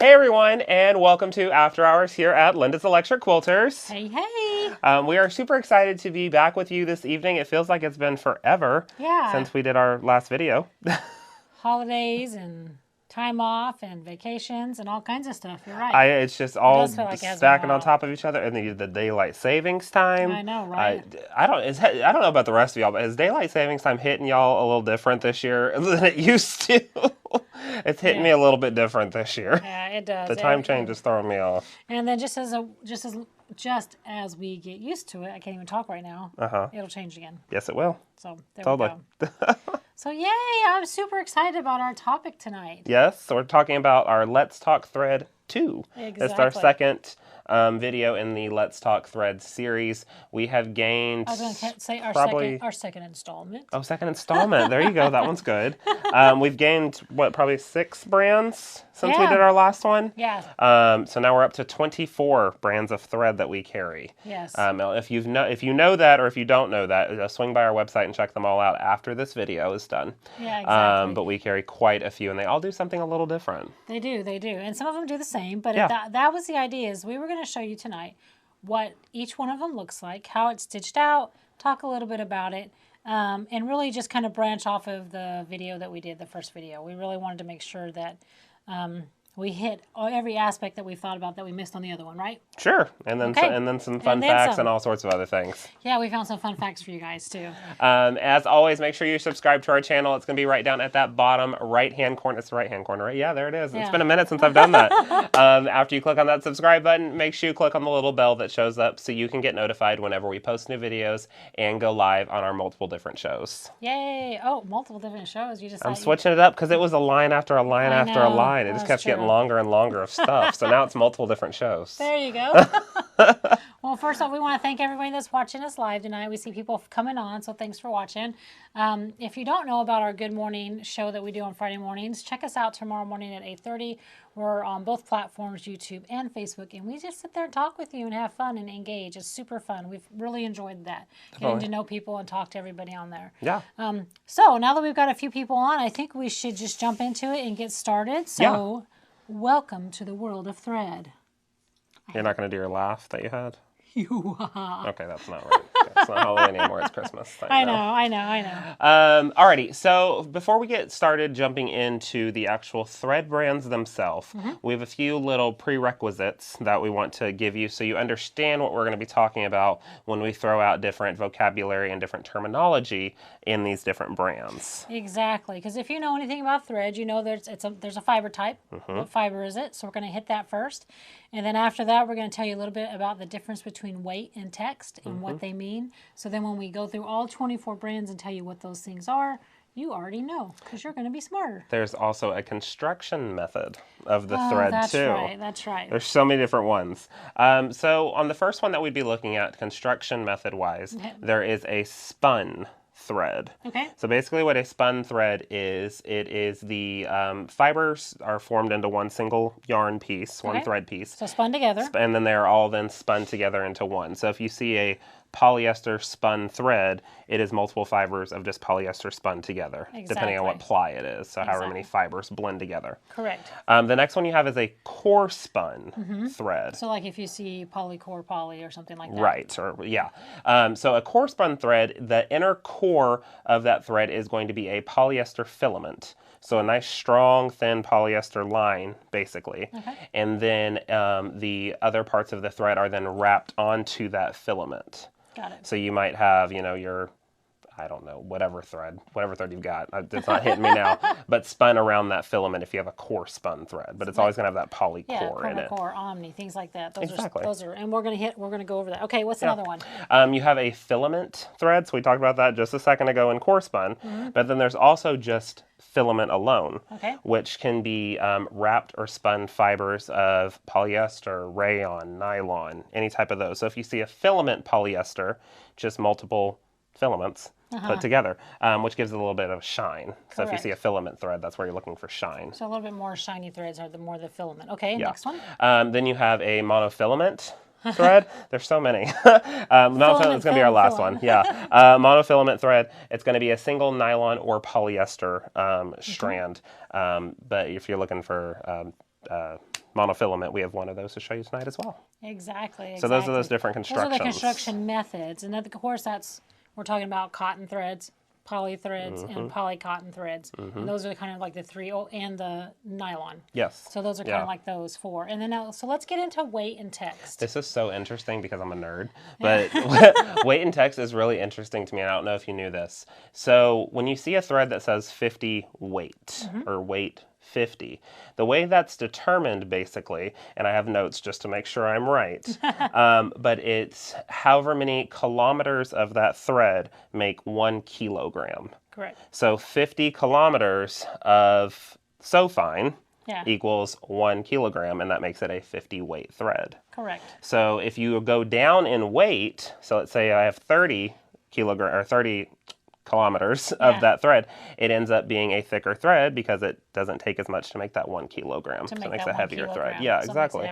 Hey everyone, and welcome to After Hours here at Linda's Electric Quilters. Hey, hey! We are super excited to be back with you this evening. It feels like it's been forever since we did our last video. Holidays and time off and vacations and all kinds of stuff. You're right. It's just all like stacking on top of each other, and then the daylight savings time. I know, right? I don't know about the rest of y'all, but is daylight savings time hitting y'all a little different this year than it used to? It's hitting me a little bit different this year. Yeah, it does. The time change is throwing me off. And then just as we get used to it, I can't even talk right now. It'll change again. Yes, it will. So there we go. So yay! I'm super excited about our topic tonight. Yes, so we're talking about our Let's Talk Thread 2. Exactly. It's our second video in the Let's Talk Thread series. We have gained... I was going to say our second installment. Oh, second installment. There you go. That one's good. We've gained, probably 6 brands since we did our last one? Yeah. So now we're up to 24 brands of thread that we carry. Yes. If you know that, or if you don't know that, swing by our website and check them all out after this video is done. Yeah, exactly. But we carry quite a few, and they all do something a little different. They do. And some of them do the same, but that was the idea, is we were going to show you tonight what each one of them looks like, how it's stitched out, talk a little bit about it, and really just kind of branch off of the video that we did, the first video. We really wanted to make sure that we hit every aspect that we thought about that we missed on the other one, right? Sure. And then some fun facts and all sorts of other things. Yeah, we found some fun facts for you guys too. As always, make sure you subscribe to our channel. It's going to be right down at that bottom right-hand corner. It's the right-hand corner, right? Yeah, there it is. Yeah. It's been a minute since I've done that. After you click on that subscribe button, make sure you click on the little bell that shows up so you can get notified whenever we post new videos and go live on our multiple different shows. Yay! Oh, multiple different shows. I'm switching it up because it was a line after a line after a line. It just kept getting longer and longer of stuff. So now it's multiple different shows. There you go. Well, first off, we want to thank everybody that's watching us live tonight. We see people coming on, so thanks for watching. If you don't know about our Good Morning show that we do on Friday mornings, check us out tomorrow morning at 8:30. We're on both platforms, YouTube and Facebook, and we just sit there and talk with you and have fun and engage. It's super fun. We've really enjoyed that, getting to know people and talk to everybody on there. Yeah. So now that we've got a few people on, I think we should just jump into it and get started. So welcome to the world of thread. You're not going to do your laugh that you had? You-ha. Okay, that's not right. It's not Halloween anymore. It's Christmas. I know. Alrighty, so before we get started jumping into the actual thread brands themselves, we have a few little prerequisites that we want to give you so you understand what we're going to be talking about when we throw out different vocabulary and different terminology in these different brands. Exactly, because if you know anything about thread, you know there's a fiber type. What fiber is it? So we're going to hit that first. And then after that, we're going to tell you a little bit about the difference between weight and text and what they mean. So then when we go through all 24 brands and tell you what those things are, you already know because you're going to be smarter. There's also a construction method of the thread too. That's right. There's so many different ones. So on the first one that we'd be looking at, construction method-wise, there is a spun thread. Okay. So basically what a spun thread is, it is the fibers are formed into one single yarn piece, one thread piece. So spun together. And then they're all then spun together into one. So if you see a polyester spun thread, it is multiple fibers of just polyester spun together, depending on what ply it is. So however many fibers blend together. Correct. The next one you have is a core spun thread. So like if you see polycore poly or something like that. Right, so a core spun thread, the inner core of that thread is going to be a polyester filament. So a nice, strong, thin polyester line, basically. Okay. And then the other parts of the thread are then wrapped onto that filament. Got it. So you might have, your, I don't know, whatever thread you've got. It's not hitting me now. But spun around that filament if you have a core spun thread. But it's always going to have that poly core in it. Permacore, Omni, things like that. Exactly. Those are, and we're going to go over that. Okay, what's another one? You have a filament thread. So we talked about that just a second ago in core spun. But then there's also just filament alone, which can be wrapped or spun fibers of polyester, rayon, nylon, any type of those. So if you see a filament polyester, just multiple filaments put together, which gives it a little bit of shine. So if you see a filament thread, that's where you're looking for shine. So a little bit more shiny threads are the more the filament. Okay, next one. Then you have a monofilament thread. There's so many. Monofilament is going to be our last one. Yeah. Monofilament thread. It's going to be a single nylon or polyester strand. But if you're looking for monofilament, we have one of those to show you tonight as well. Exactly. So those are those different constructions. Those are the construction methods. And of course, we're talking about cotton threads, poly threads, and poly cotton threads. And those are kind of like the three, and the nylon. Yes. So those are kind of like those four. And then so let's get into weight and text. This is so interesting because I'm a nerd, but weight and text is really interesting to me. I don't know if you knew this. So when you see a thread that says 50 weight or weight 50, the way that's determined basically, and I have notes just to make sure I'm right, but it's however many kilometers of that thread make 1 kilogram. Correct. So 50 kilometers of so fine equals 1 kilogram, and that makes it a 50 weight thread. Correct. So if you go down in weight, so let's say I have 30 kilometers of that thread, it ends up being a thicker thread because it doesn't take as much to make that 1 kilogram. So it makes a heavier thread. Yeah, exactly.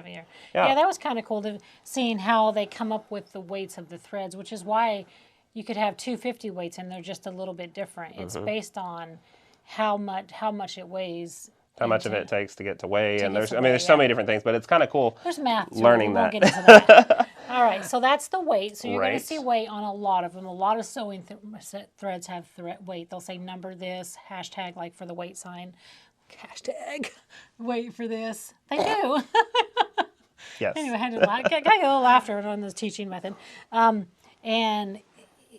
Yeah, that was kind of cool seeing how they come up with the weights of the threads, which is why you could have 250 weights and they're just a little bit different. It's based on how much it weighs. How much of it takes to get to weigh, and there's so many different things, but it's kind of cool. There's math learning that. We won't get into that. All right, so that's the weight. So you're going to see weight on a lot of them. A lot of sewing threads have weight. They'll say number this, hashtag like for the weight sign, hashtag wait for this. They do. Yes. Anyway, I had to laugh. Got a little laughter on this teaching method. And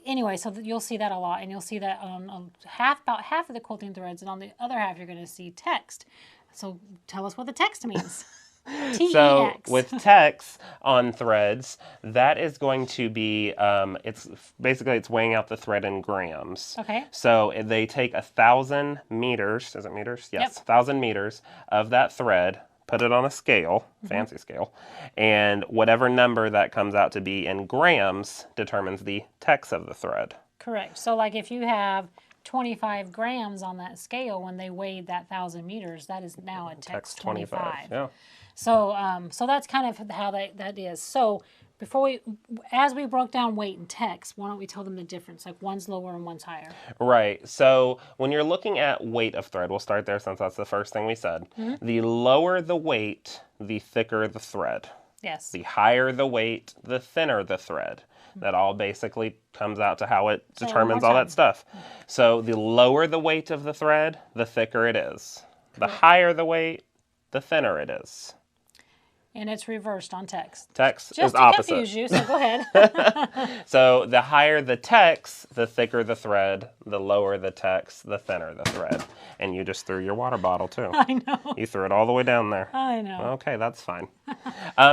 anyway, so you'll see that a lot, and you'll see that on about half of the quilting threads, and on the other half you're going to see text. So tell us what the text means. T-E-X. So with text on threads, that is going to be, it's weighing out the thread in grams. Okay. So they take 1,000 meters, is it meters? Yes, 1,000 meters of that thread, put it on a scale, fancy scale, and whatever number that comes out to be in grams determines the text of the thread. Correct. So like if you have 25 grams on that scale when they weighed that 1,000 meters, that is now a text 25. Yeah. So so that's kind of how that is. So as we broke down weight and text, why don't we tell them the difference? Like one's lower and one's higher. Right. So when you're looking at weight of thread, we'll start there since that's the first thing we said. The lower the weight, the thicker the thread. Yes. The higher the weight, the thinner the thread. That all basically comes out to how it determines all that stuff. So the lower the weight of the thread, the thicker it is. The higher the weight, the thinner it is. And it's reversed on text. Text Just is opposite. Just to confuse you, so go ahead. So the higher the text, the thicker the thread. The lower the text, the thinner the thread. And you just threw your water bottle too. I know. You threw it all the way down there. I know. Okay, that's fine.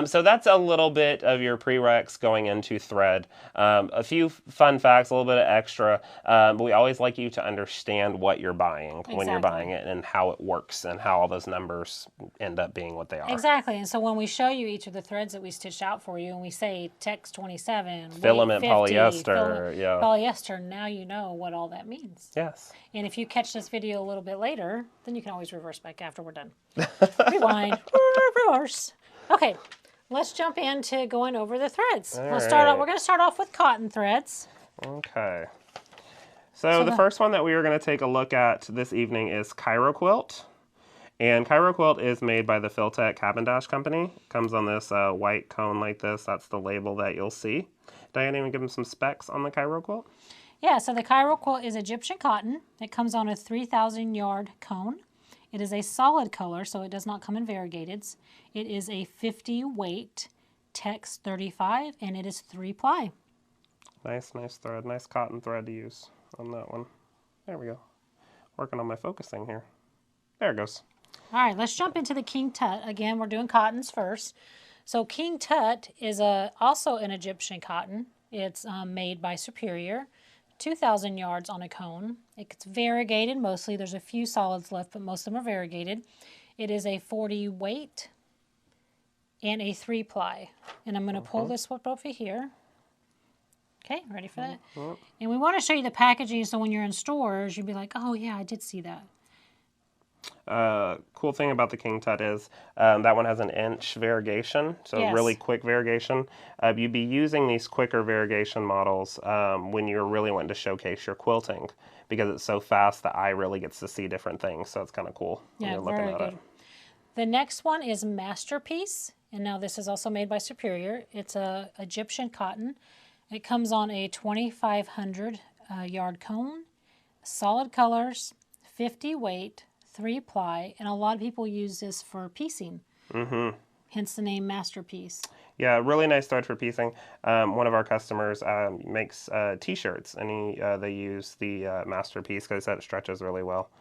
So that's a little bit of your prereqs going into thread. A few fun facts, a little bit of extra. But we always like you to understand what you're buying when you're buying it and how it works and how all those numbers end up being what they are. Exactly. And so when we show you each of the threads that we stitched out for you and we say text 27, filament, weight 50, polyester, polyester, now you know what all that means. Yes. And if you catch this video a little bit later, then you can always reverse back after we're done. Rewind, reverse. Okay, let's jump into going over the threads. We're going to start off with cotton threads. Okay. So the first one that we are going to take a look at this evening is Cairo-quilt. And Cairo-quilt is made by the Filtech Cavendish company. It comes on this white cone like this. That's the label that you'll see. Diana, even give them some specs on the Cairo-quilt? Yeah, so the Cairo-quilt is Egyptian cotton. It comes on a 3,000 yard cone. It is a solid color, so it does not come in variegateds. It is a 50 weight, text 35, and it is 3-ply. Nice thread. Nice cotton thread to use on that one. There we go. Working on my focusing here. There it goes. All right, let's jump into the King Tut. Again, we're doing cottons first. So King Tut is also an Egyptian cotton. It's made by Superior, 2,000 yards on a cone. It's variegated mostly. There's a few solids left, but most of them are variegated. It is a 40 weight and a 3-ply. And I'm going to pull this one over here. Okay, ready for that? And we want to show you the packaging so when you're in stores, you'll be like, oh yeah, I did see that. Cool thing about the King Tut is that one has an inch variegation, so really quick variegation. You'd be using these quicker variegation models when you're really wanting to showcase your quilting because it's so fast the eye really gets to see different things, so it's kind of cool when you're looking at it. The next one is Masterpiece, and now this is also made by Superior. It's a Egyptian cotton. It comes on a 2,500 yard cone, solid colors, 50 weight, 3-ply, and a lot of people use this for piecing. Hence the name Masterpiece. Yeah, really nice thread for piecing. One of our customers makes T-shirts, and they use the Masterpiece because it stretches really well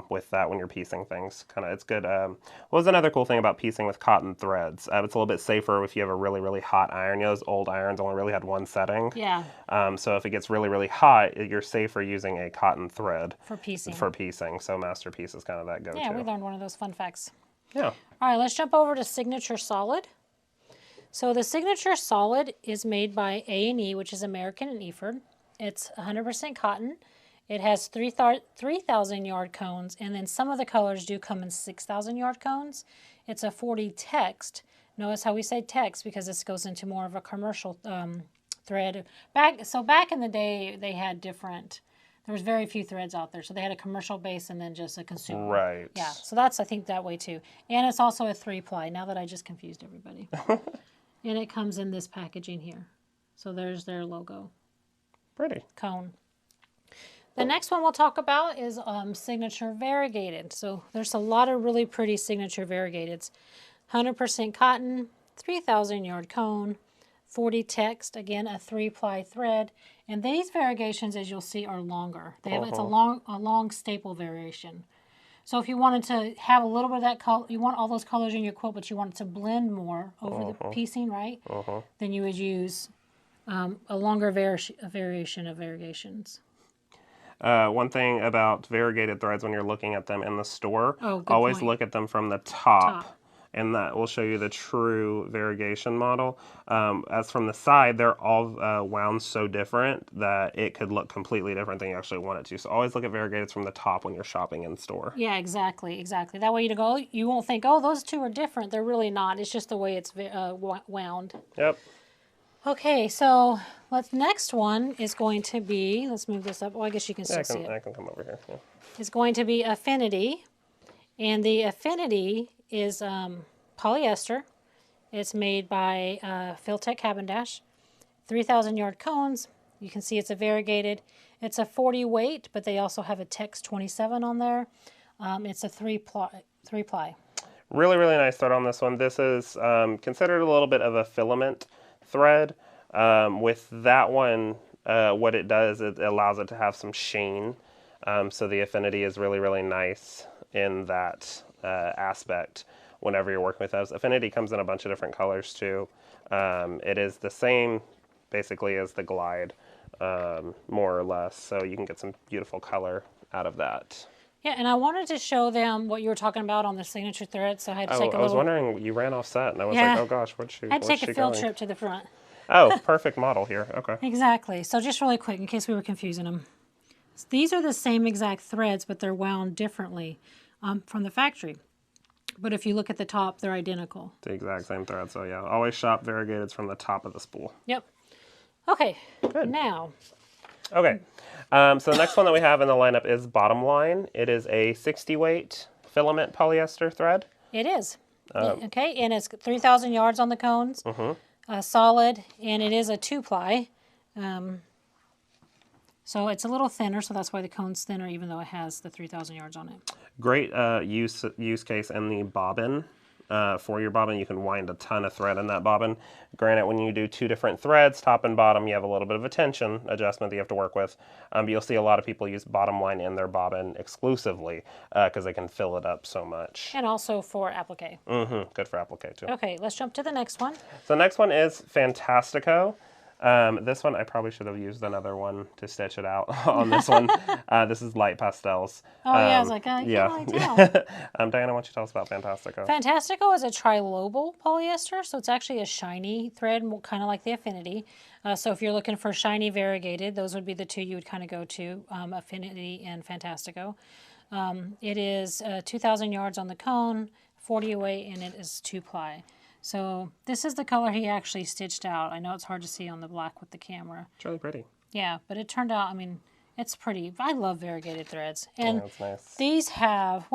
with that when you're piecing things. It's good. What was another cool thing about piecing with cotton threads? It's a little bit safer if you have a really, really hot iron. You know, those old irons only really had one setting. Yeah. So if it gets really, really hot, you're safer using a cotton thread. For piecing. For piecing. So Masterpiece is kind of that go-to. Yeah, we learned one of those fun facts. Yeah. All right, let's jump over to Signature Solid. So the Signature Solid is made by A&E, which is American and Eford. It's 100% cotton. It has 3,000 yard cones, and then some of the colors do come in 6,000 yard cones. It's a 40 text. Notice how we say text because this goes into more of a commercial thread. Back in the day, they had different. There was very few threads out there, so they had a commercial base and then just a consumer. Right. Yeah, so that's, I think, that way too. And it's also a 3-ply, now that I just confused everybody. And it comes in this packaging here. So there's their logo. Pretty. Cone. The next one we'll talk about is Signature Variegated. So there's a lot of really pretty Signature Variegateds. 100% cotton, 3,000 yard cone, 40 text, again a 3-ply thread. And these variegations, as you'll see, are longer. They have, it's a long staple variation. So if you wanted to have a little bit of that color, you want all those colors in your quilt, but you want it to blend more over the piecing, right? Then you would use a longer variation of variegations. One thing about variegated threads when you're looking at them in the store, always point. Look at them from the top. And that will show you the true variegation model. As from the side, they're all wound so different that it could look completely different than you actually want it to. So always look at variegateds from the top when you're shopping in store. Yeah, exactly. That way you won't think, oh, those two are different. They're really not. It's just the way it's wound. Yep. Okay, so next one is going to be, let's move this up. Well, I guess you can still see it. I can come over here. Yeah. It's going to be Affinity. And the Affinity is polyester. It's made by Filtech Cavendish. 3,000 yard cones. You can see it's a variegated. It's a 40 weight, but they also have a Tex 27 on there. It's a 3-ply. Really, really nice thread on this one. This is considered a little bit of a filament thread. With that one, what it does, it allows it to have some sheen. So the Affinity is really, really nice in that aspect whenever you're working with those. Affinity comes in a bunch of different colors too. It is the same basically as the Glide, more or less. So you can get some beautiful color out of that. Yeah, and I wanted to show them what you were talking about on the Signature thread, so I had to take a little... I was wondering, you ran off set, and I was like, oh gosh, where'd she go? I had to take a field trip to the front. Oh, perfect model here. Okay. Exactly. So just really quick, in case we were confusing them. These are the same exact threads, but they're wound differently from the factory. But if you look at the top, they're identical. The exact same thread. So yeah, always shop variegateds from the top of the spool. Yep. Okay. Good. Now. Okay. So the next one that we have in the lineup is Bottom Line. It is a 60 weight filament polyester thread. It is. Okay, and it's 3,000 yards on the cones. Solid, and it is a 2-ply. So it's a little thinner, so that's why the cone's thinner, even though it has the 3,000 yards on it. Great use case in the bobbin. For your bobbin, you can wind a ton of thread in that bobbin. Granted, when you do two different threads, top and bottom, you have a little bit of a tension adjustment that you have to work with. But you'll see a lot of people use Bottom Line in their bobbin exclusively because they can fill it up so much. And also for applique. Good for applique too. Okay, let's jump to the next one. So the next one is Fantastico. This one, I probably should have used another one to stitch it out on this one. This is Light Pastels. Oh, yeah, I was like, I can't really tell. Dianna, why don't you tell us about Fantastico? Fantastico is a trilobal polyester, so it's actually a shiny thread, kind of like the Affinity. So if you're looking for shiny variegated, those would be the two you would kind of go to, Affinity and Fantastico. It is 2,000 yards on the cone, 40 weight, and it is 2-ply. So this is the color he actually stitched out. I know it's hard to see on the black with the camera. It's really pretty. Yeah, but it turned out, I mean, it's pretty. I love variegated threads. And that's nice. these have,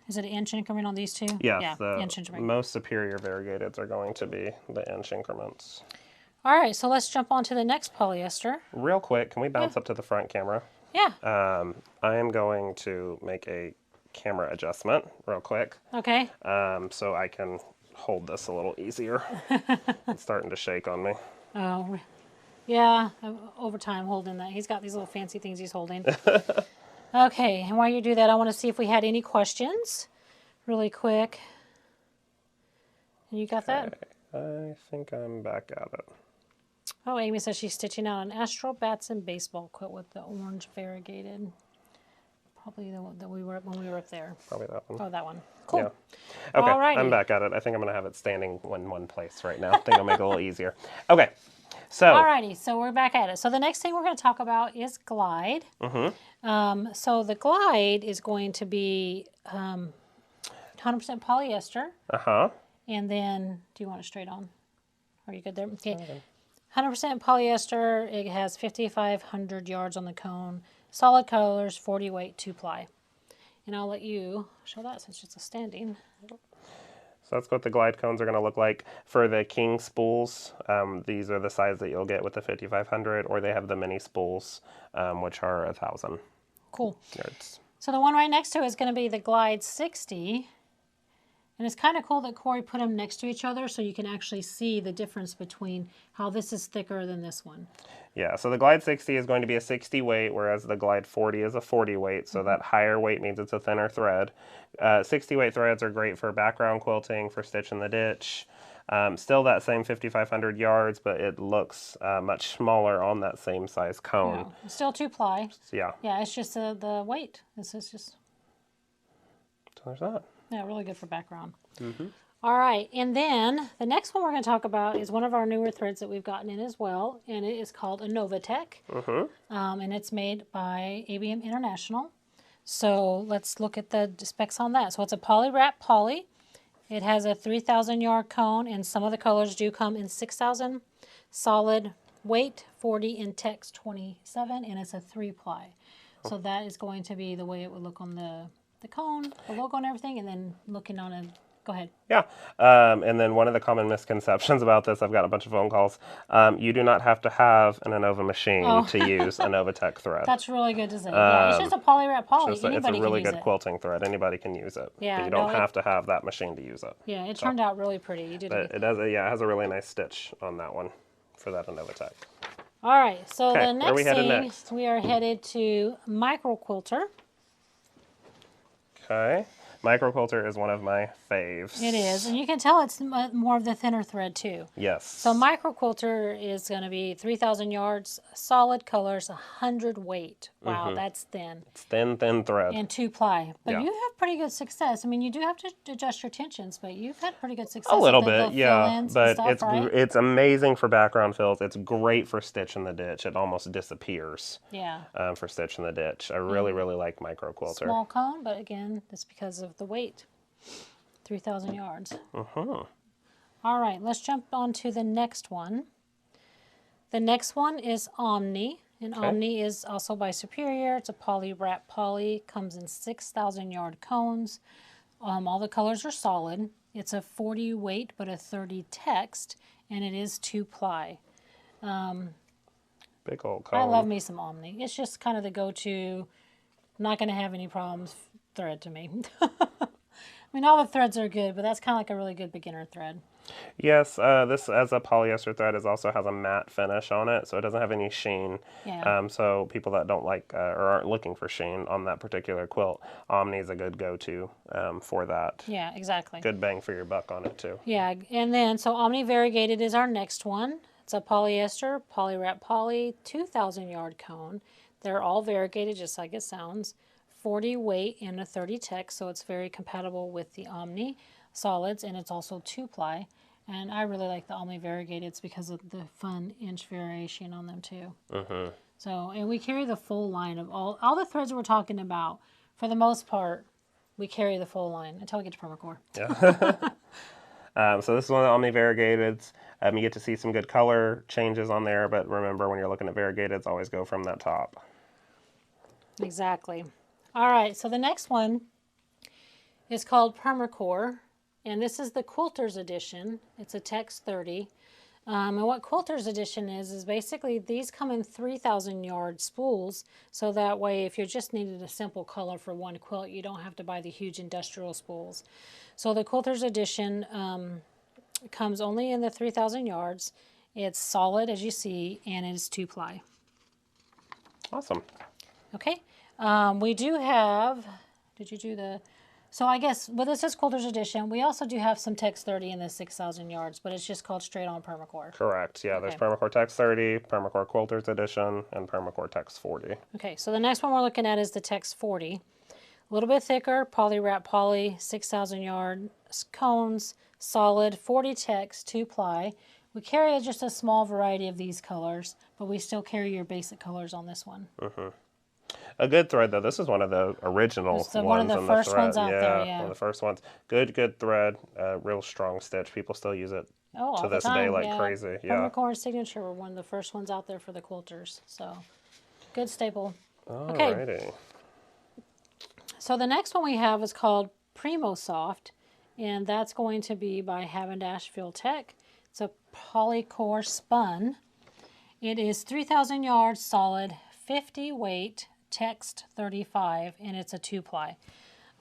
is Is it an inch increment on these two? Yes, yeah, the inch increment. most superior variegateds are going to be the inch increments. All right, so let's jump on to the next polyester. Real quick, can we bounce up to the front camera? Yeah. I am going to make a camera adjustment real quick. Okay. So I can hold this a little easier. It's starting to shake on me. Oh, yeah, over time holding that. He's got these little fancy things he's holding. Okay, and while you do that, I want to see if we had any questions really quick. You got that? I think I'm back at it. Oh, Amy says she's stitching out an Astral Batson baseball quilt with the orange variegated. Probably the one that we were when we were up there. Probably that one. Oh, that one. Cool. Yeah. Okay, Alrighty. I'm back at it. I think I'm going to have it standing in one place right now. I think I'll make it a little easier. Okay, so. Alrighty, so we're back at it. So the next thing we're going to talk about is glide. So the glide is going to be 100% polyester. And then, do you want it straight on? Are you good there? Okay. 100% polyester. It has 5,500 yards on the cone. Solid colors, 40 weight, 2-ply. And I'll let you show that since it's a standing. So that's what the glide cones are going to look like. For the king spools, these are the size that you'll get with the 5,500, or they have the mini spools, which are 1,000 Cool. yards. So the one right next to it is going to be the Glide 60. And it's kind of cool that Corey put them next to each other so you can actually see the difference between how this is thicker than this one. Yeah, so the Glide 60 is going to be a 60 weight, whereas the Glide 40 is a 40 weight, so that higher weight means it's a thinner thread. 60 weight threads are great for background quilting, for stitch in the ditch. Still that same 5,500 yards, but it looks much smaller on that same size cone. Yeah. Still 2-ply. Yeah. Yeah, it's just the weight. This is just... So there's that. Yeah, really good for background. All right, and then the next one we're going to talk about is one of our newer threads that we've gotten in as well, and it is called a Novatech, and it's made by ABM International. So let's look at the specs on that. So it's a poly wrap poly. It has a 3,000 yard cone, and some of the colors do come in 6,000. Solid weight 40 and text 27, and it's a 3-ply. So that is going to be the way it would look on the cone, the logo and everything, and then looking on a... Go ahead. Yeah, and then one of the common misconceptions about this, I've got a bunch of phone calls, you do not have to have an ANOVA machine to use a Novatech thread. That's really good to say. Yeah, it's just a poly wrap poly. It's a really good quilting thread. Anybody can use it. Yeah, but you don't have to have that machine to use it. Yeah, it turned out really pretty. You did but it does. Yeah, it has a really nice stitch on that one for that Novatech. All right, so the next thing, we are headed to Micro Quilter. Okay. Micro Quilter is one of my faves. It is, and you can tell it's more of the thinner thread too. Yes. So Micro Quilter is going to be 3,000 yards, solid colors, 100 weight. Wow, that's thin. It's thin thread. And 2-ply. But you have pretty good success. I mean, you do have to adjust your tensions, but you've had pretty good success. A little bit, yeah. But stuff, it's amazing for background fills. It's great for stitch in the ditch. It almost disappears. Yeah. For stitch in the ditch. I really like Micro Quilter. Small cone, but again, it's because of the weight. 3,000 yards. All right, let's jump on to the next one. The next one is Omni. And Omni is also by Superior. It's a poly wrap poly. Comes in 6,000 yard cones. All the colors are solid. It's a 40 weight but a 30 text, and it is 2-ply. Big old cone. I love me some Omni. It's just kind of the go-to, not going to have any problems thread to me. I mean, all the threads are good, but that's kind of like a really good beginner thread. Yes, this as a polyester thread also has a matte finish on it, so it doesn't have any sheen. Yeah. So people that don't like or aren't looking for sheen on that particular quilt, Omni is a good go-to for that. Yeah, exactly. Good bang for your buck on it too. Yeah, and then so Omni Variegated is our next one. It's a polyester, poly wrap poly, 2,000 yard cone. They're all variegated just like it sounds. 40 weight and a 30 text, so it's very compatible with the Omni solids, and it's also 2-ply. And I really like the Omni Variegateds because of the fun inch variation on them too. So, and we carry the full line of all the threads we're talking about. For the most part, we carry the full line until we get to permacore. Yeah. So this is one of the Omni Variegateds. You get to see some good color changes on there, but remember when you're looking at variegateds, always go from that top. Exactly. All right, so the next one is called Permacore, and this is the Quilters edition. It's a text 30. And what Quilters edition is basically these come in 3,000 yard spools, so that way if you just needed a simple color for one quilt, you don't have to buy the huge industrial spools. So the Quilters edition comes only in the 3,000 yards. It's solid, as you see, and it is 2-ply. Awesome. Okay. We do have, did you do the... So I guess, well, this is Quilters edition. We also do have some text 30 in the 6,000 yards, but it's just called straight on Permacore. Correct. Yeah, there's Permacore text 30, Permacore Quilters edition, and Permacore text 40. Okay, so the next one we're looking at is the text 40. A little bit thicker, poly wrap poly, 6,000 yard cones, solid, 40 text, 2-ply. We carry just a small variety of these colors, but we still carry your basic colors on this one. A good thread, though. This is one of the original ones. One of the first ones out there, yeah. One of the first ones. Good thread, real strong stitch. People still use it to this day like crazy. Yeah. Permacore and Signature were one of the first ones out there for the Quilters. So, good staple. Alrighty. Okay. So the next one we have is called Primosoft, and that's going to be by Havendash Field Tech. It's a polycore spun. It is 3,000 yards solid, 50 weight, text 35, and it's a 2-ply.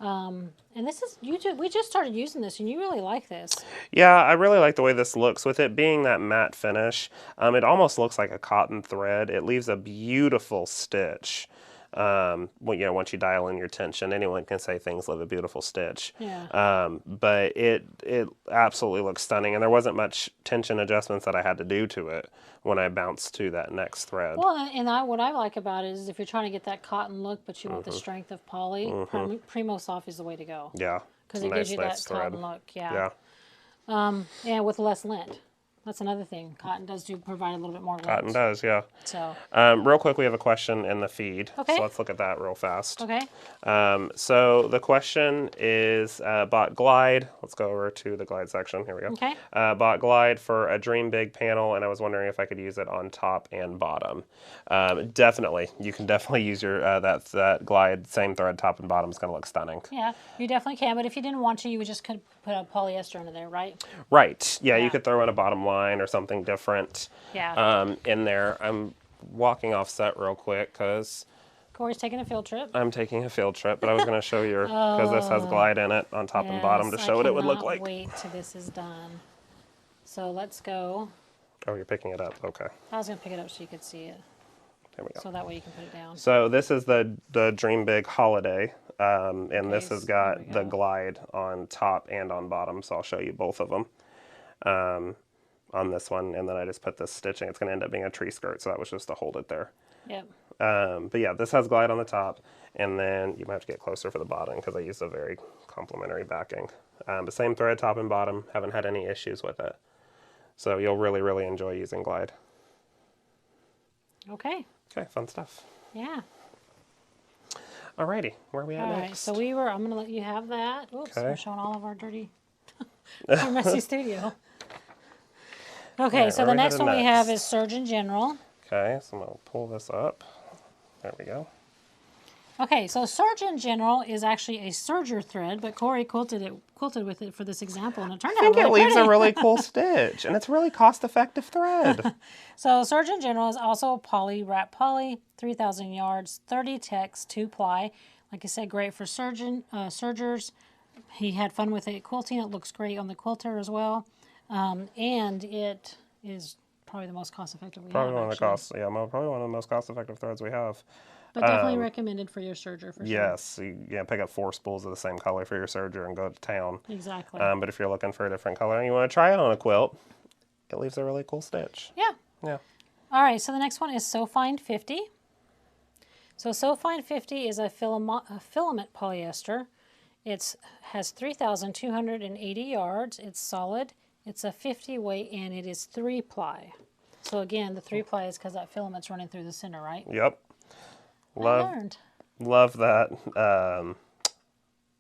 And this is, we just started using this, and you really like this. Yeah, I really like the way this looks. With it being that matte finish, it almost looks like a cotton thread. It leaves a beautiful stitch. Well, you know, once you dial in your tension, anyone can say things leave a beautiful stitch. Yeah. But it absolutely looks stunning, and there wasn't much tension adjustments that I had to do to it when I bounced to that next thread. Well, and what I like about it is if you're trying to get that cotton look, but you want the strength of poly, Primosoft is the way to go. Yeah. Because it gives you that cotton look. Yeah. And with less lint. That's another thing. Cotton does provide a little bit more lint. Cotton does, yeah. So, real quick, we have a question in the feed. Okay. So let's look at that real fast. Okay. So the question is, bought Glide. Let's go over to the Glide section. Here we go. Okay. Bought Glide for a Dream Big panel, and I was wondering if I could use it on top and bottom. Definitely. You can definitely use your that Glide, same thread, top and bottom. Is going to look stunning. Yeah, you definitely can. But if you didn't want to, you would just could put a polyester under there, right? Right. Yeah, you could throw in a bottom line or something different in there. I'm walking off set real quick because Corey's taking a field trip. I'm taking a field trip, but I was going to show you because this has Glide in it on top and bottom to show what it would look like. Wait till this is done. So let's go. Oh, you're picking it up. Okay. I was going to pick it up so you could see it. There we go. So that way you can put it down. So this is the Dream Big Holiday, and this has got the Glide on top and on bottom, so I'll show you both of them on this one, and then I just put this stitching. It's going to end up being a tree skirt, so that was just to hold it there. Yep. But yeah, this has Glide on the top, and then you might have to get closer for the bottom because I used a very complimentary backing. But same thread, top and bottom, haven't had any issues with it. So you'll really, really enjoy using Glide. Okay. Okay, fun stuff. Yeah. Alrighty, where are we at next? All right, so I'm going to let you have that. Oops, Okay. we're showing all of our dirty, our messy studio. Okay, so the next one we have is Surgeon General. Okay, so I'm going to pull this up. There we go. Okay, so Surgeon General is actually a serger thread, but Corey quilted with it for this example, and it turned out really pretty. I think it leaves a really cool stitch, and it's really cost-effective thread. So Surgeon General is also poly wrap poly, 3,000 yards, 30 text, 2-ply. Like I said, great for sergers. He had fun with it quilting. It looks great on the quilter as well, and it is probably the most cost-effective we have. Probably one of the most cost-effective threads we have. But definitely recommended for your serger, for sure. Yes, you pick up 4 spools of the same color for your serger and go to town. Exactly. But if you're looking for a different color and you want to try it on a quilt, it leaves a really cool stitch. Yeah. Yeah. All right, so the next one is So Fine 50. So Fine 50 is a filament polyester. It has 3,280 yards. It's solid. It's a 50 weight, and it is 3-ply. So again, the 3-ply is because that filament's running through the center, right? Yep. Love that.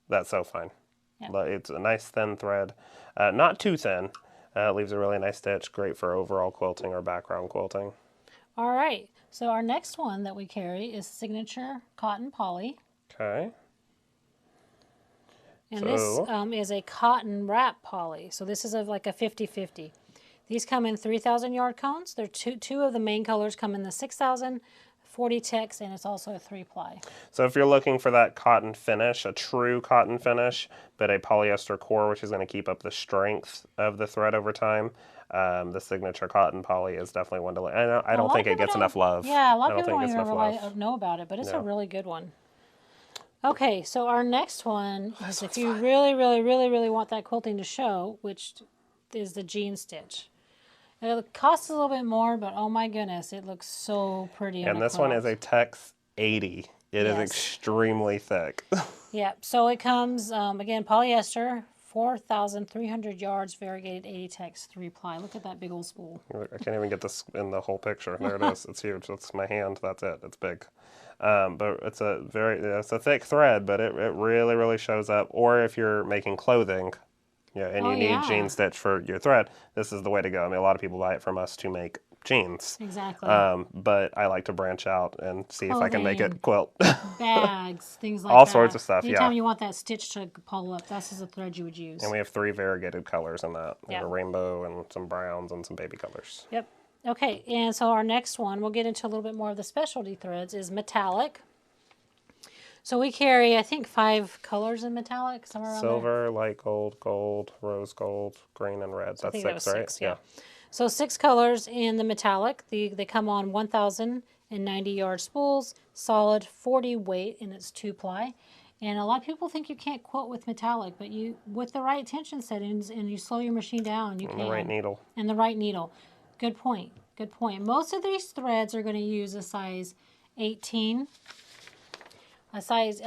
That's So Fine. Yep. It's a nice thin thread, not too thin. Leaves a really nice stitch. Great for overall quilting or background quilting. All right. So our next one that we carry is Signature Cotton Poly. Okay. And this is a cotton wrap poly. So this is like a 50-50. These come in 3,000 yard cones. They're two of the main colors come in the 6,000, 40 ticks, and it's also a 3-ply. So if you're looking for that cotton finish, a true cotton finish, but a polyester core, which is going to keep up the strength of the thread over time, the signature cotton poly is definitely one to look. I don't think it gets enough love. Yeah, a lot of people don't even really know about it, but it's a really good one. Okay, so our next one is if you really, really, really, really want that quilting to show, which is the jean stitch. It costs a little bit more, but oh my goodness, it looks so pretty. And this one is a Tex 80. It is extremely thick. Yeah, so it comes, again, polyester, 4,300 yards, variegated 80 Tex, 3-ply. Look at that big old spool. I can't even get this in the whole picture. There it is. It's huge. That's my hand. That's it. It's big. But it's a thick thread, but it really, really shows up. Or if you're making clothing, and you need jean stitch for your thread, this is the way to go. I mean, a lot of people buy it from us to make jeans. Exactly. But I like to branch out and see if I can make it quilt. Bags, things like All that. sorts of stuff, Anytime you want that stitch to pull up, this is the thread you would use. And we have 3 variegated colors in that. We have a rainbow and some browns and some baby colors. Yep. Okay, and so our next one, we'll get into a little bit more of the specialty threads, is metallic. So we carry, I think, 5 colors in metallic, somewhere around Silver, light gold, gold, rose gold, green, and red. That's 6, right? 6, yeah. So 6 colors in the metallic. They come on 1,090 yard spools, solid 40 weight, and it's 2-ply. And a lot of people think you can't quilt with metallic, but you, with the right tension settings and you slow your machine down, you can. And the right needle. And the right needle. Good point. Good point. Most of these threads are going to use a size 18. A size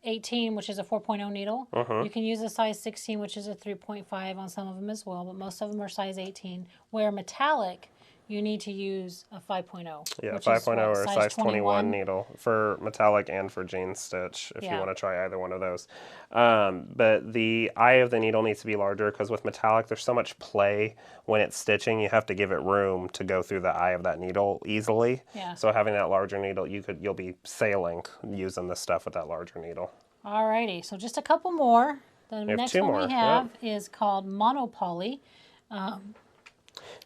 18, which is a 4.0 needle. You can use a size 16, which is a 3.5 on some of them as well, but most of them are size 18. Where metallic, you need to use a 5.0. Yeah, 5.0 or a size 21 needle for metallic and for jean stitch if you want to try either one of those. But the eye of the needle needs to be larger because with metallic there's so much play when it's stitching. You have to give it room to go through the eye of that needle easily. Yeah. So having that larger needle, you'll be sailing using this stuff with that larger needle. Alrighty, so just a couple more. The next one we have is called monopoly.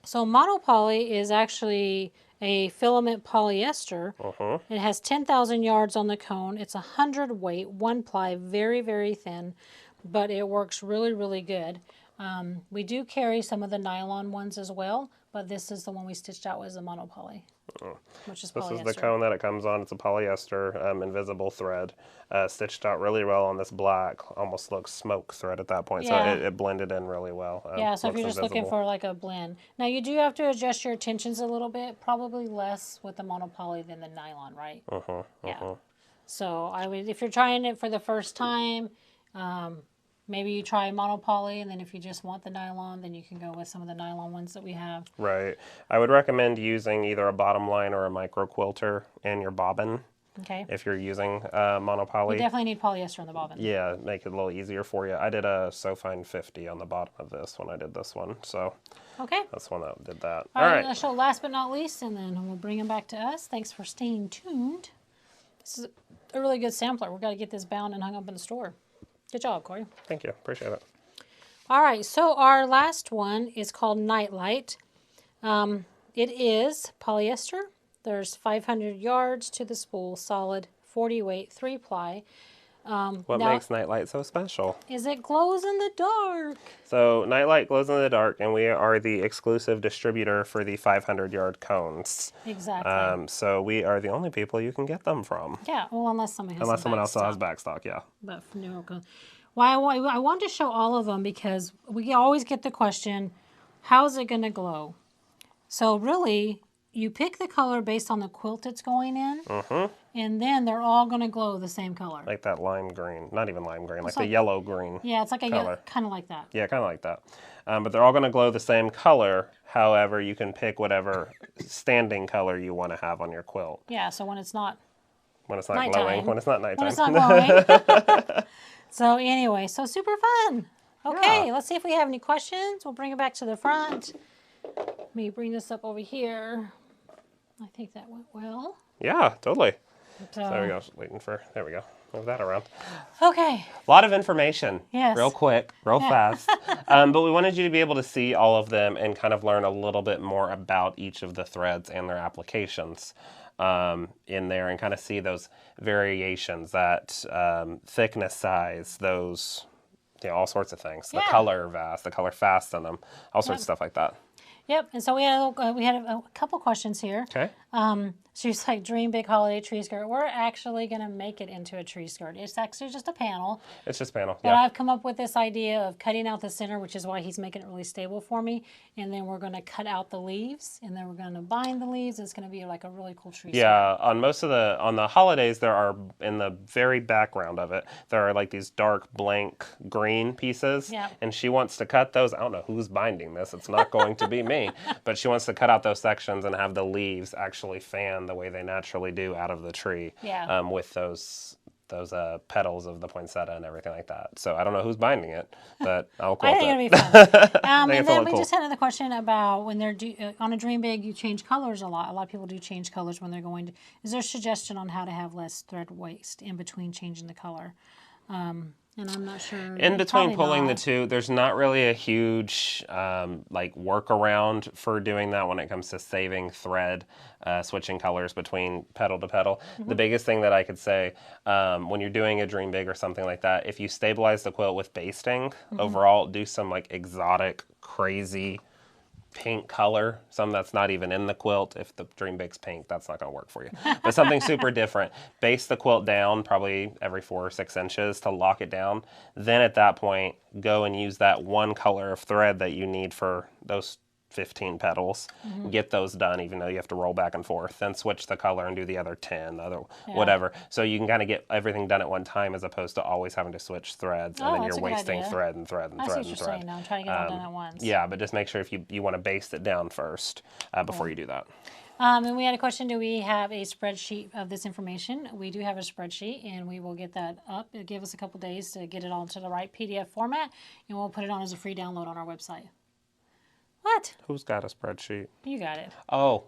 So monopoly is actually a filament polyester. It has 10,000 yards on the cone. It's 100 weight, 1-ply, very, very thin, but it works really, really good. We do carry some of the nylon ones as well, but this is the one we stitched out with the monopoly, which is polyester. This is the cone that it comes on. It's a polyester invisible thread, stitched out really well on this black, almost looks smoke thread at that point. So it blended in really well. So if you're just looking for like a blend. Now you do have to adjust your tensions a little bit, probably less with the monopoly than the nylon, right? So I would, if you're trying it for the first time, maybe you try monopoly, and then if you just want the nylon, then you can go with some of the nylon ones that we have. Right. I would recommend using either a bottom line or a micro quilter in your bobbin. Okay. If you're using monopoly. You definitely need polyester on the bobbin. Yeah, make it a little easier for you. I did a SoFine 50 on the bottom of this when I did this one. So that's one that did that. All right. Let's show last but not least, and then we'll bring them back to us. Thanks for staying tuned. This is a really good sampler. We've got to get this bound and hung up in the store. Good job, Corey. Thank you. Appreciate it. All right, so our last one is called Nightlight. It is polyester. There's 500 yards to the spool, solid, 40 weight, 3-ply. What makes Nightlight so special? Is it glows in the dark. So Nightlight glows in the dark, and we are the exclusive distributor for the 500-yard cones. Exactly. So we are the only people you can get them from. Yeah, well, unless someone has someone else has backstock, yeah. But for newer cones. Well, I wanted to show all of them because we always get the question, how's it going to glow? So really, you pick the color based on the quilt it's going in, and then they're all going to glow the same color. Like that lime green. Not even lime green, like the yellow green. Yeah, it's like a yellow, kind of like that. Yeah, kind of like that. But they're all going to glow the same color. However, you can pick whatever standing color you want to have on your quilt. Yeah, so when it's not nighttime. Glowing, when it's not nighttime. When it's not glowing. So anyway, so super fun. Okay, let's see if we have any questions. We'll bring it back to the front. Let me bring this up over here. I think that went well. Yeah, totally. So there we go. Waiting for, there we go. Move that around. Okay. A lot of information. Yes. Real quick, real fast. But we wanted you to be able to see all of them and kind of learn a little bit more about each of the threads and their applications in there, and kind of see those variations, that thickness, size, those, all sorts of things. The color fast in them, all sorts of stuff like that. Yep. And so we had a couple questions here. Okay. She's like, dream big holiday tree skirt. We're actually going to make it into a tree skirt. It's actually just a panel. It's just panel, But I've come up with this idea of cutting out the center, which is why he's making it really stable for me. And then we're going to cut out the leaves, and then we're going to bind the leaves. It's going to be like a really cool tree skirt. Yeah, on the holidays, there are, in the very background of it, there are like these dark blank green pieces. Yeah. And she wants to cut those. I don't know who's binding this. It's not going to be me. But she wants to cut out those sections and have the leaves actually fan the way they naturally do out of the tree. Yeah. With those petals of the poinsettia and everything like that. So I don't know who's binding it, but I'll quilt it. I think it'll be fun. And then we cool. just had another question about when they're on a dream big, you change colors a lot. A lot of people do change colors when they're going to. Is there a suggestion on how to have less thread waste in between changing the color? And I'm not sure. In between pulling the two, there's not really a huge like workaround for doing that when it comes to saving thread, switching colors between petal to petal. The biggest thing that I could say when you're doing a dream big or something like that, if you stabilize the quilt with basting, overall, do some like exotic, crazy pink color, some that's not even in the quilt. If the dream big's pink, that's not going to work for you. But something super different. Base the quilt down probably every 4 or 6 inches to lock it down. Then at that point, go and use that one color of thread that you need for those 15 petals. Get those done, even though you have to roll back and forth. Then switch the color and do the other 10, whatever. So you can kind of get everything done at one time, as opposed to always having to switch threads, and then you're wasting thread and thread and I thread see and what you're thread. saying now. I'm trying to get it all done at once. Yeah, but just make sure if you want to baste it down first before you do that. And we had a question, do we have a spreadsheet of this information? We do have a spreadsheet, and we will get that up. It'll give us a couple days to get it all to the right PDF format, and we'll put it on as a free download on our website. What? Who's got a spreadsheet? You got it. Oh,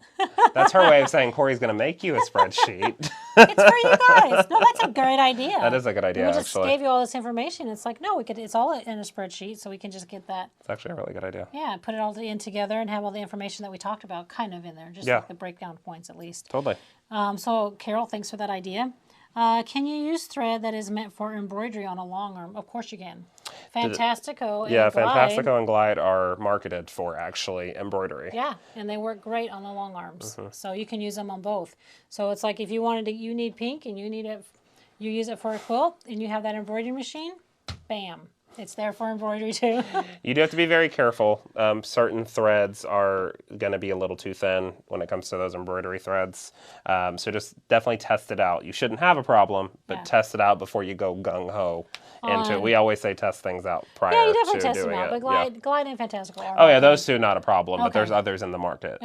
that's her way of saying Corey's going to make you a spreadsheet. It's for you guys. No, that's a great idea. That is a good idea, we just actually. gave you all this information. It's like, no, it's all in a spreadsheet, so we can just get that. It's actually a really good idea. Yeah, put it all in together and have all the information that we talked about kind of in there, just like the breakdown points at least. Totally. So, Carol, thanks for that idea. Can you use thread that is meant for embroidery on a long arm? Of course you can. Fantastico and Glide. Fantastico and Glide are marketed for actually embroidery. Yeah, and they work great on the long arms. So you can use them on both. So it's like if you wanted to, you need pink and you need it, you use it for a quilt and you have that embroidery machine, bam. It's there for embroidery too. You do have to be very careful. Certain threads are going to be a little too thin when it comes to those embroidery threads. So just definitely test it out. You shouldn't have a problem, but test it out before you go gung-ho into it. We always say test things out prior to doing it. Yeah, you definitely test them out, but Glide and Fantastical are Oh yeah, those two not a problem, but there's others in the market.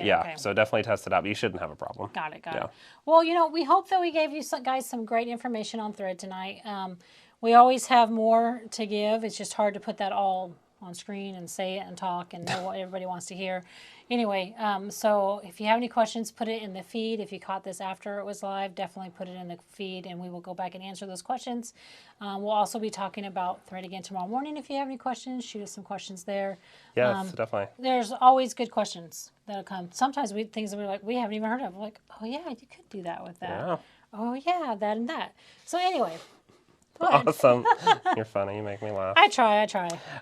Yeah, okay. So definitely test it out, but you shouldn't have a problem. Got it. Well, we hope that we gave you guys some great information on thread tonight. We always have more to give. It's just hard to put that all on screen and say it and talk and know what everybody wants to hear. Anyway, so if you have any questions, put it in the feed. If you caught this after it was live, definitely put it in the feed and we will go back and answer those questions. We'll also be talking about thread again tomorrow morning. If you have any questions, shoot us some questions there. Yes, definitely. There's always good questions that'll come. Sometimes things that we're like, we haven't even heard of. We're like, oh yeah, you could do that with that. Yeah. Oh yeah, that and that. So anyway. Awesome. You're funny. You make me laugh. I try.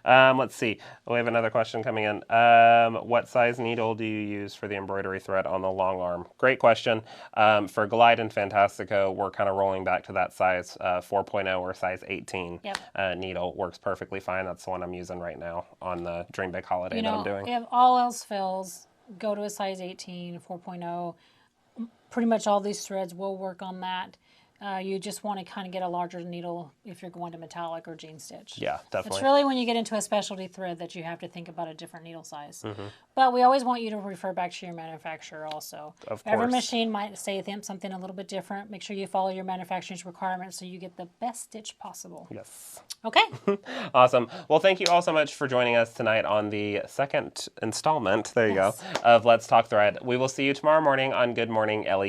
Let's see. We have another question coming in. What size needle do you use for the embroidery thread on the long arm? Great question. For Glide and Fantastico, we're kind of rolling back to that size 4.0 or size 18 needle. Works perfectly fine. That's the one I'm using right now on the Dream Big Holiday that I'm doing. If all else fails, go to a size 18, 4.0. Pretty much all these threads will work on that. You just want to kind of get a larger needle if you're going to metallic or jean stitch. Yeah, definitely. It's really when you get into a specialty thread that you have to think about a different needle size. But we always want you to refer back to your manufacturer also. Of course. Every machine might say something a little bit different. Make sure you follow your manufacturer's requirements so you get the best stitch possible. Yes. Okay. Awesome. Well, thank you all so much for joining us tonight on the second installment, there you go, of Let's Talk Thread. We will see you tomorrow morning on Good Morning LE